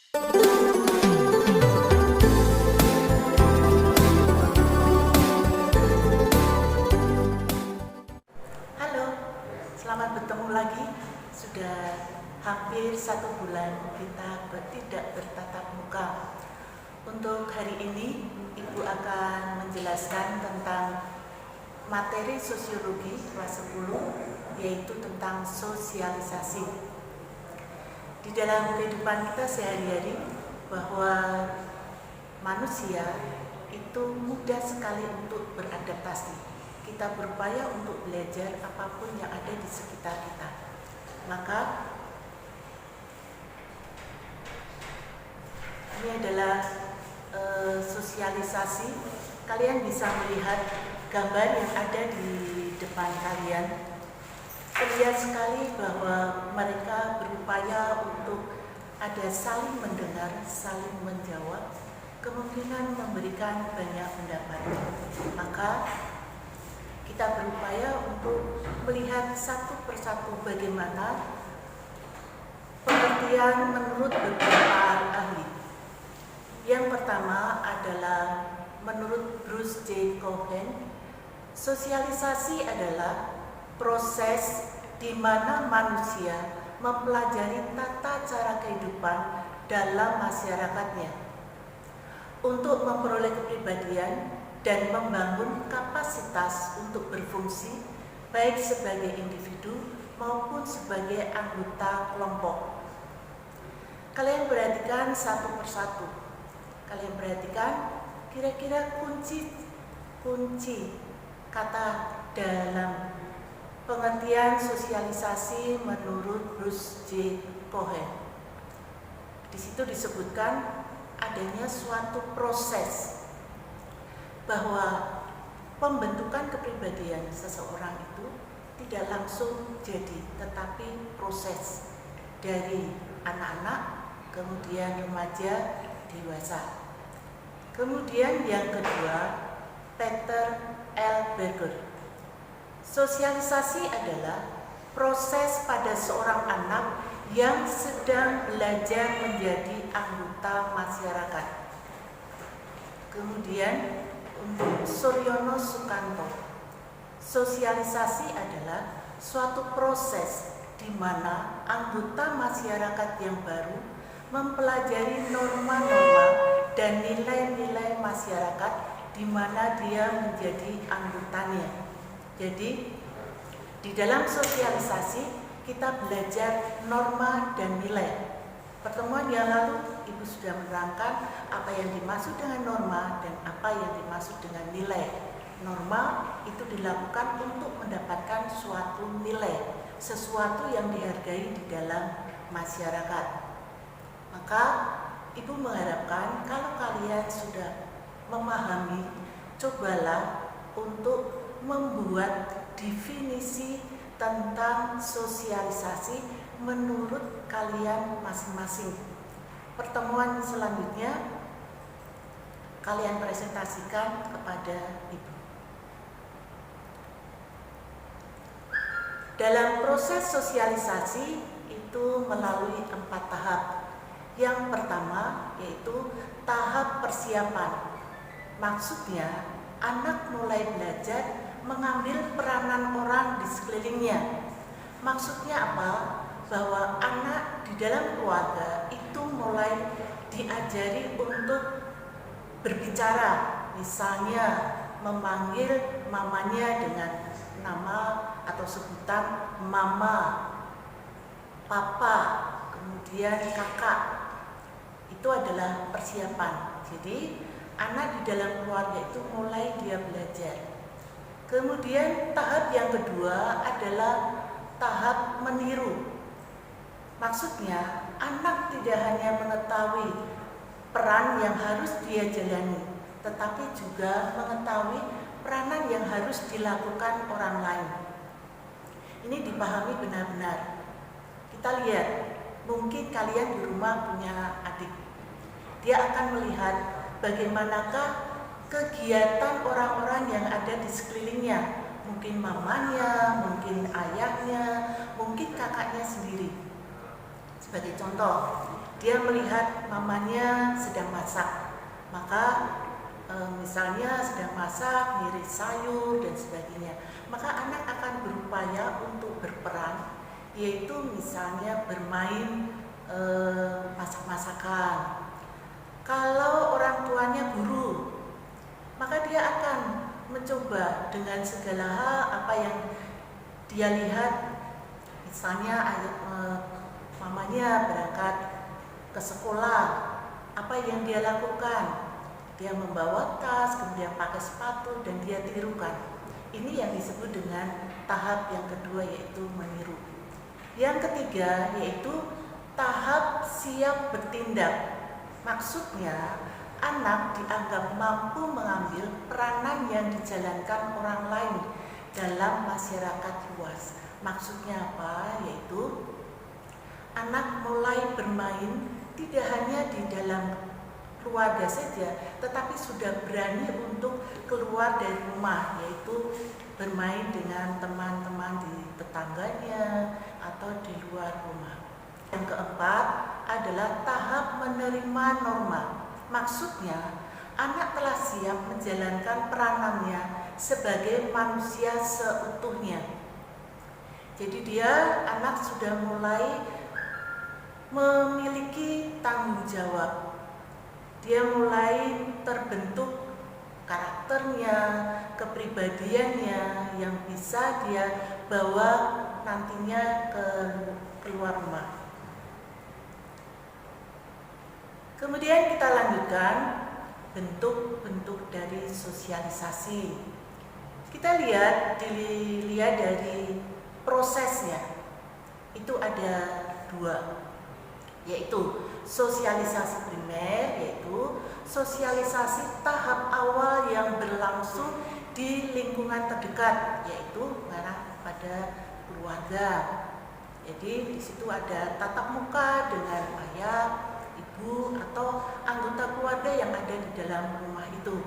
Halo, selamat bertemu lagi. Sudah hampir 1 bulan kita tidak bertatap muka. Untuk hari ini, Ibu akan menjelaskan tentang materi sosiologi kelas 10, yaitu tentang sosialisasi. Di dalam kehidupan kita sehari-hari, bahwa manusia itu mudah sekali untuk beradaptasi. Kita berupaya untuk belajar apapun yang ada di sekitar kita. Maka ini adalah sosialisasi. Kalian bisa melihat gambar yang ada di depan kalian. Terlihat sekali bahwa mereka berupaya untuk ada saling mendengar, saling menjawab, kemungkinan memberikan banyak pendapat. Maka kita berupaya untuk melihat satu persatu bagaimana pengertian menurut beberapa ahli. Yang pertama adalah menurut Bruce J. Cohen, sosialisasi adalah proses di mana manusia mempelajari tata cara kehidupan dalam masyarakatnya untuk memperoleh kepribadian dan membangun kapasitas untuk berfungsi baik sebagai individu maupun sebagai anggota kelompok. Kalian perhatikan satu persatu. Kalian perhatikan kira-kira kunci kata dalam pengertian sosialisasi menurut Bruce J. Cohen. Di situ disebutkan adanya suatu proses, bahwa pembentukan kepribadian seseorang itu tidak langsung jadi, tetapi proses dari anak-anak, kemudian remaja, dewasa. Kemudian yang kedua, Peter L. Berger. Sosialisasi adalah proses pada seorang anak yang sedang belajar menjadi anggota masyarakat. Kemudian untuk Suryono Sukanto, sosialisasi adalah suatu proses di mana anggota masyarakat yang baru mempelajari norma-norma dan nilai-nilai masyarakat di mana dia menjadi anggotanya. Jadi, di dalam sosialisasi kita belajar norma dan nilai. Pertemuan yang lalu Ibu sudah menerangkan apa yang dimaksud dengan norma dan apa yang dimaksud dengan nilai. Norma itu dilakukan untuk mendapatkan suatu nilai, sesuatu yang dihargai di dalam masyarakat. Maka Ibu mengharapkan kalau kalian sudah memahami, cobalah untuk membuat definisi tentang sosialisasi menurut kalian masing-masing. Pertemuan selanjutnya kalian presentasikan kepada Ibu. Dalam proses sosialisasi itu melalui 4 tahap. Yang pertama yaitu tahap persiapan. Maksudnya anak mulai belajar mengambil peranan orang di sekelilingnya. Maksudnya apa? Bahwa anak di dalam keluarga itu mulai diajari untuk berbicara, misalnya memanggil mamanya dengan nama atau sebutan mama, papa, kemudian kakak. Itu adalah persiapan. Jadi anak di dalam keluarga itu mulai dia belajar. Kemudian tahap yang kedua adalah tahap meniru. Maksudnya anak tidak hanya mengetahui peran yang harus dia jalani, tetapi juga mengetahui peranan yang harus dilakukan orang lain. Ini dipahami benar-benar. Kita lihat, mungkin kalian di rumah punya adik. Dia akan melihat bagaimanakah kegiatan orang-orang yang ada di sekelilingnya. Mungkin mamanya, mungkin ayahnya, mungkin kakaknya sendiri. Sebagai contoh, dia melihat mamanya sedang masak, maka misalnya sedang masak, ngiris sayur dan sebagainya, maka anak akan berupaya untuk berperan, yaitu misalnya bermain masak-masakan. Kalau orang tuanya guru, maka dia akan mencoba dengan segala hal apa yang dia lihat. Misalnya mamanya berangkat ke sekolah, apa yang dia lakukan? Dia membawa tas, kemudian pakai sepatu, dan dia tirukan. Ini yang disebut dengan tahap yang kedua, yaitu meniru. Yang ketiga yaitu tahap siap bertindak. Maksudnya anak dianggap mampu mengambil peranan yang dijalankan orang lain dalam masyarakat luas. Maksudnya apa? Yaitu anak mulai bermain tidak hanya di dalam keluarga saja, tetapi sudah berani untuk keluar dari rumah, yaitu bermain dengan teman-teman di tetangganya atau di luar rumah. Yang keempat adalah tahap menerima norma. Maksudnya anak telah siap menjalankan peranannya sebagai manusia seutuhnya. Jadi anak sudah mulai memiliki tanggung jawab. Dia mulai terbentuk karakternya, kepribadiannya yang bisa dia bawa nantinya keluar rumah. Kemudian kita lanjutkan bentuk-bentuk dari sosialisasi. Kita dilihat dari prosesnya. Itu ada dua, yaitu sosialisasi primer, yaitu sosialisasi tahap awal yang berlangsung di lingkungan terdekat, yaitu mengarah pada keluarga. Jadi di situ ada tatap muka dengan ayah, ibu, atau anggota keluarga yang ada di dalam rumah itu.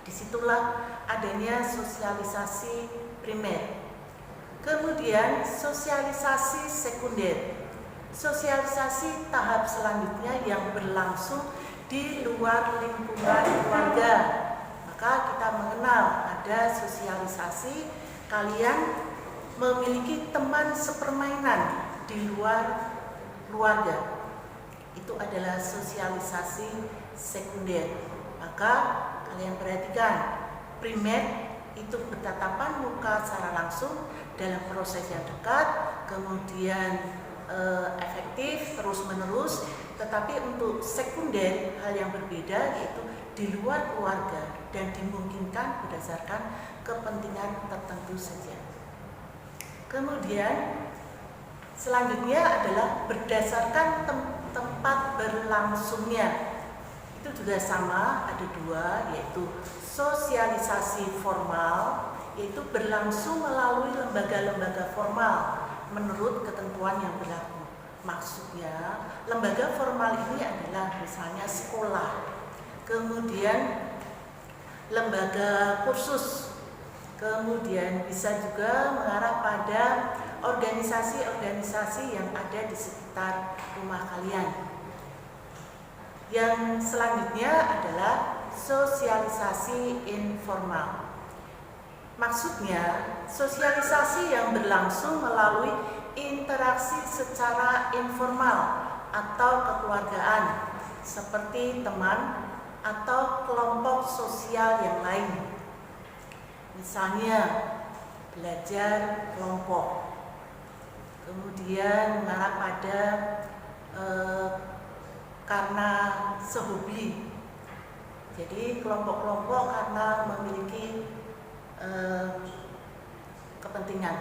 Disitulah adanya sosialisasi primer. Kemudian sosialisasi sekunder. Sosialisasi tahap selanjutnya yang berlangsung di luar lingkungan keluarga. Maka kita mengenal ada sosialisasi kalian memiliki teman sepermainan di luar keluarga. Itu adalah sosialisasi sekunder. Maka kalian perhatikan, primer itu bertatapan muka secara langsung dalam proses yang dekat, kemudian efektif terus-menerus. Tetapi untuk sekunder hal yang berbeda, yaitu di luar keluarga dan dimungkinkan berdasarkan kepentingan tertentu saja. Kemudian selanjutnya adalah berdasarkan tempat berlangsungnya. Itu juga sama, ada dua, yaitu sosialisasi formal, yaitu berlangsung melalui lembaga-lembaga formal menurut ketentuan yang berlaku. Maksudnya lembaga formal ini adalah misalnya sekolah, kemudian lembaga kursus, kemudian bisa juga mengarah pada organisasi-organisasi yang ada di sekitar rumah kalian. Yang selanjutnya adalah sosialisasi informal. Maksudnya sosialisasi yang berlangsung melalui interaksi secara informal atau kekeluargaan, seperti teman atau kelompok sosial yang lain. Misalnya belajar kelompok, kemudian mengarah pada karena sehobi. Jadi kelompok-kelompok karena memiliki kepentingan.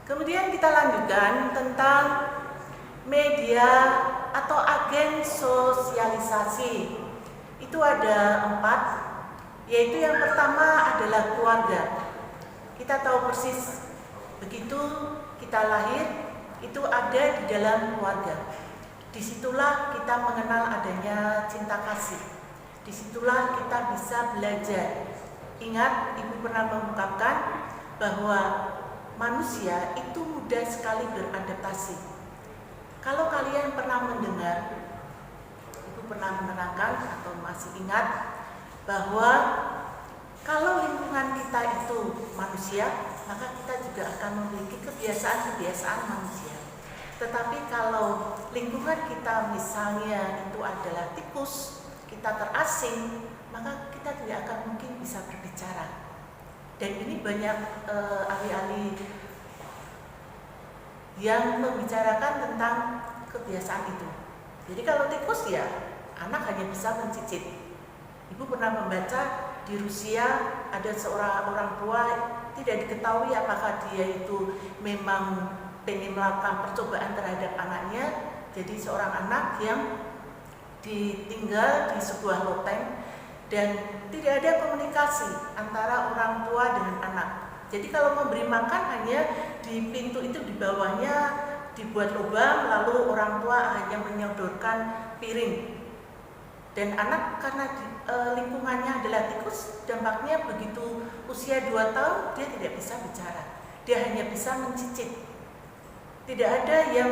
Kemudian kita lanjutkan tentang media atau agen sosialisasi. Itu ada 4, yaitu yang pertama adalah keluarga. Kita tahu persis, begitu kita lahir, itu ada di dalam keluarga. Disitulah kita mengenal adanya cinta kasih. Disitulah kita bisa belajar. Ingat, ibu pernah mengungkapkan bahwa manusia itu mudah sekali beradaptasi. Kalau kalian pernah mendengar, Ibu pernah menerangkan atau masih ingat bahwa kalau lingkungan kita itu manusia, maka kita juga akan memiliki kebiasaan-kebiasaan manusia. Tetapi kalau lingkungan kita misalnya itu adalah tikus, kita terasing, maka kita tidak akan mungkin bisa berbicara. Dan ini banyak ahli-ahli yang membicarakan tentang kebiasaan itu. Jadi kalau tikus ya anak hanya bisa mencicit. Ibu pernah membaca di Rusia ada seorang orang tua tidak diketahui apakah dia itu memang ingin melakukan percobaan terhadap anaknya. Jadi seorang anak yang ditinggal di sebuah loteng dan tidak ada komunikasi antara orang tua dengan anak. Jadi kalau memberi makan hanya di pintu itu di bawahnya dibuat lubang, lalu orang tua hanya menyodorkan piring. Dan anak karena lingkungannya adalah tikus, dampaknya begitu usia 2 tahun dia tidak bisa bicara. Dia hanya bisa mencicit. Tidak ada yang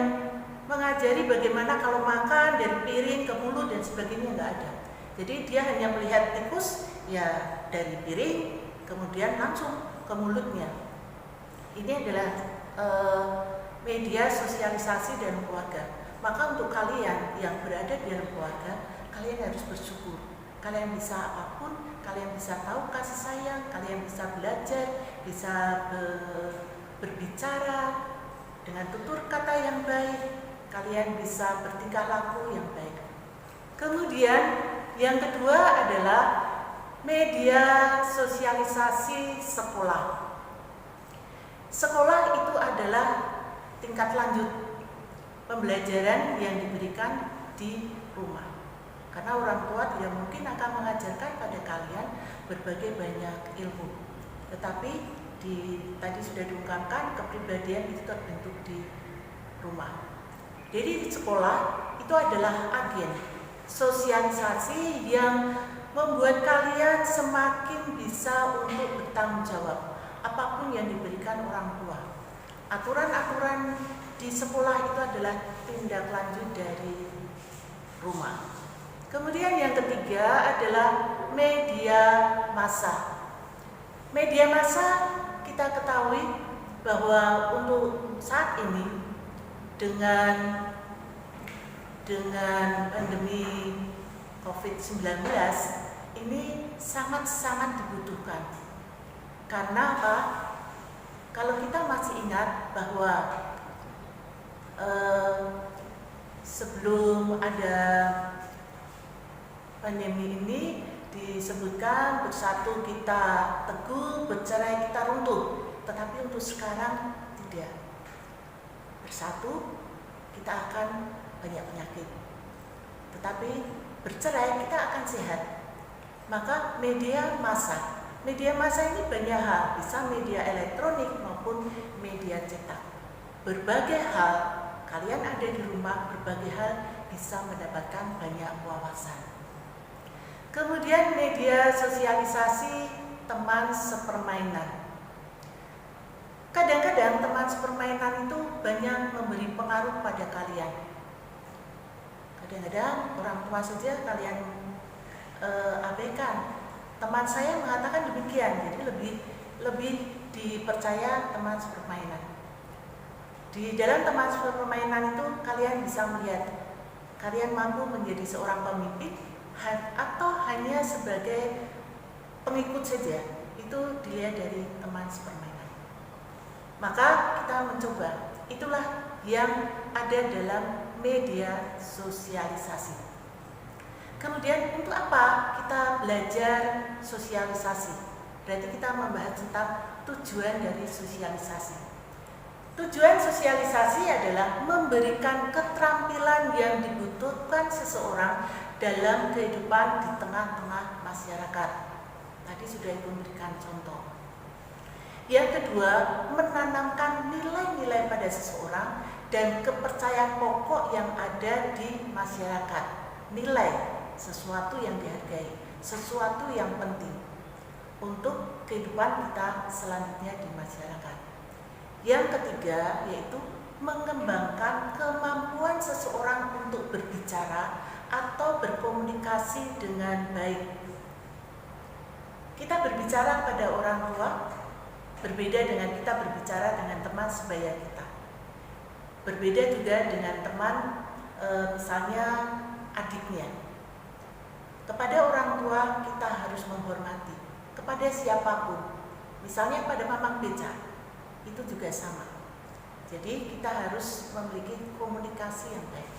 mengajari bagaimana kalau makan dari piring ke mulut dan sebagainya, nggak ada. Jadi dia hanya melihat tikus ya dari piring kemudian langsung ke mulutnya. Ini adalah media sosialisasi dalam keluarga. Maka untuk kalian yang berada di dalam keluarga, kalian harus bersyukur. Kalian bisa apapun, kalian bisa tahu kasih sayang, kalian bisa belajar, bisa berbicara dengan tutur kata yang baik, kalian bisa bertingkah laku yang baik. Kemudian yang kedua adalah media sosialisasi sekolah. Sekolah itu adalah tingkat lanjut pembelajaran yang diberikan di rumah. Karena orang tua tidak mungkin akan mengajarkan pada kalian berbagai banyak ilmu. Tetapi tadi sudah diungkapkan kepribadian itu terbentuk di rumah. Jadi di sekolah itu adalah agen sosialisasi yang membuat kalian semakin bisa untuk bertanggung jawab apapun yang diberikan orang tua. Aturan-aturan di sekolah itu adalah tindak lanjut dari rumah. Kemudian yang ketiga adalah media massa. Media massa kita ketahui bahwa untuk saat ini dengan pandemi COVID-19 ini sangat-sangat dibutuhkan. Karena apa? Kalau kita masih ingat bahwa sebelum ada pandemi ini disebutkan bersatu kita teguh, bercerai kita runtuh. Tetapi untuk sekarang tidak. Bersatu kita akan banyak penyakit. Tetapi bercerai kita akan sehat. Maka media massa ini banyak hal, bisa media elektronik maupun media cetak. Berbagai hal, kalian ada di rumah, berbagai hal bisa mendapatkan banyak wawasan. Kemudian media sosialisasi teman sepermainan. Kadang-kadang teman sepermainan itu banyak memberi pengaruh pada kalian. Kadang-kadang orang tua saja kalian abaikan. Teman saya mengatakan demikian, jadi lebih dipercaya teman sepermainan. Di dalam teman sepermainan itu kalian bisa melihat kalian mampu menjadi seorang pemimpin atau hanya sebagai pengikut saja. Itu dilihat dari teman sepermainan. Maka kita mencoba, itulah yang ada dalam media sosialisasi. Kemudian untuk apa kita belajar sosialisasi? Berarti kita membahas tentang tujuan dari sosialisasi. Tujuan sosialisasi adalah memberikan keterampilan yang dibutuhkan seseorang dalam kehidupan di tengah-tengah masyarakat. Tadi sudah memberikan contoh. Yang kedua, menanamkan nilai-nilai pada seseorang dan kepercayaan pokok yang ada di masyarakat. Nilai, sesuatu yang dihargai, sesuatu yang penting untuk kehidupan kita selanjutnya di masyarakat. Yang ketiga yaitu mengembangkan kemampuan seseorang untuk berbicara atau berkomunikasi dengan baik. Kita berbicara pada orang tua berbeda dengan kita berbicara dengan teman sebaya kita. Berbeda juga dengan teman misalnya adiknya. Kepada orang tua kita harus menghormati, kepada siapapun. Misalnya pada mamang beca, itu juga sama. Jadi kita harus memiliki komunikasi yang baik.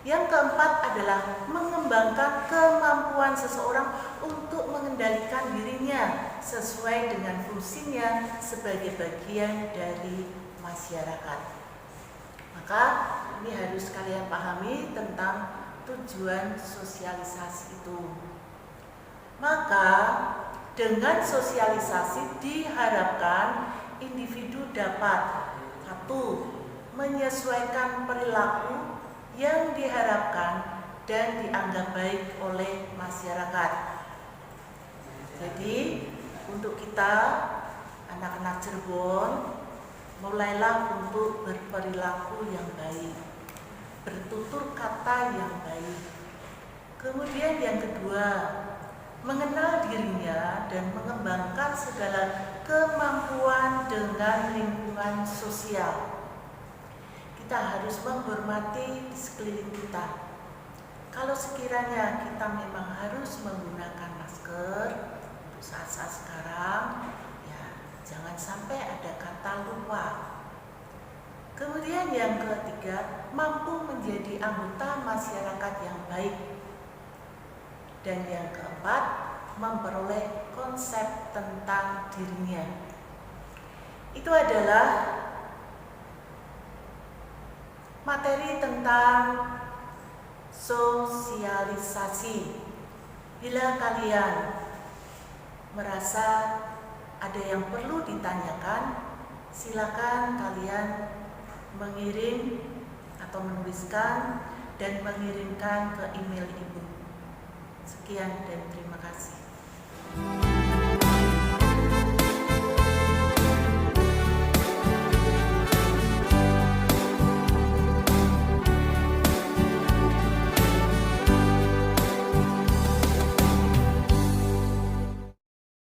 Yang keempat adalah mengembangkan kemampuan seseorang untuk mengendalikan dirinya sesuai dengan fungsinya sebagai bagian dari masyarakat. Maka ini harus kalian pahami tentang tujuan sosialisasi itu. Maka dengan sosialisasi diharapkan individu dapat satu, menyesuaikan perilaku yang diharapkan dan dianggap baik oleh masyarakat. Jadi untuk kita anak-anak Cirebon, mulailah untuk berperilaku yang baik, bertutur kata yang baik. Kemudian yang kedua, mengenal dirinya dan mengembangkan segala kemampuan dengan lingkungan sosial. Kita harus menghormati di sekeliling kita. Kalau sekiranya kita memang harus menggunakan masker untuk saat-saat sekarang, ya jangan sampai ada kata lupa. Kemudian yang ketiga, mampu menjadi anggota masyarakat yang baik. Dan yang keempat, memperoleh konsep tentang dirinya. Itu adalah materi tentang sosialisasi. Bila kalian merasa ada yang perlu ditanyakan, silakan kalian mengirim atau menuliskan dan mengirimkan ke email Ibu. Sekian dan terima kasih.